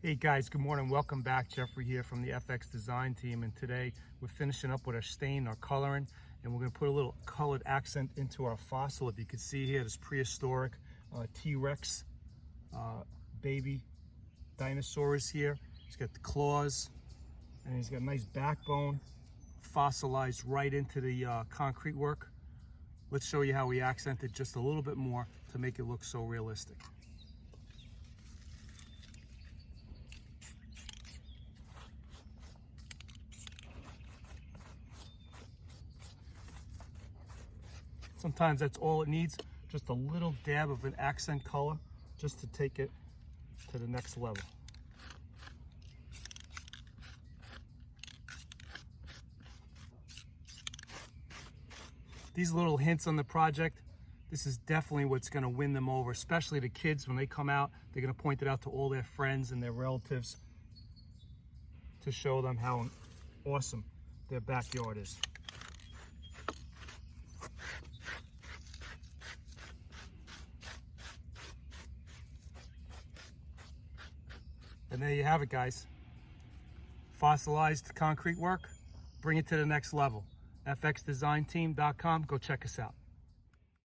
Hey guys, good morning. Welcome back. Jeffrey here from the FX design team, and today we're finishing up with our stain, our coloring, and we're going to put a little colored accent into our fossil. If you can see here, this prehistoric T-Rex baby dinosaur is here. He's got the claws and he's got a nice backbone fossilized right into the concrete work. Let's show you how we accented just a little bit more to make it look so realistic. Sometimes that's all it needs, just a little dab of an accent color just to take it to the next level. These little hints on the project, this is definitely what's going to win them over, especially the kids. When they come out, they're going to point it out to all their friends and their relatives to show them how awesome their backyard is. And there you have it, guys. Fossilized concrete work. Bring it to the next level. fxdesignteam.com. Go check us out.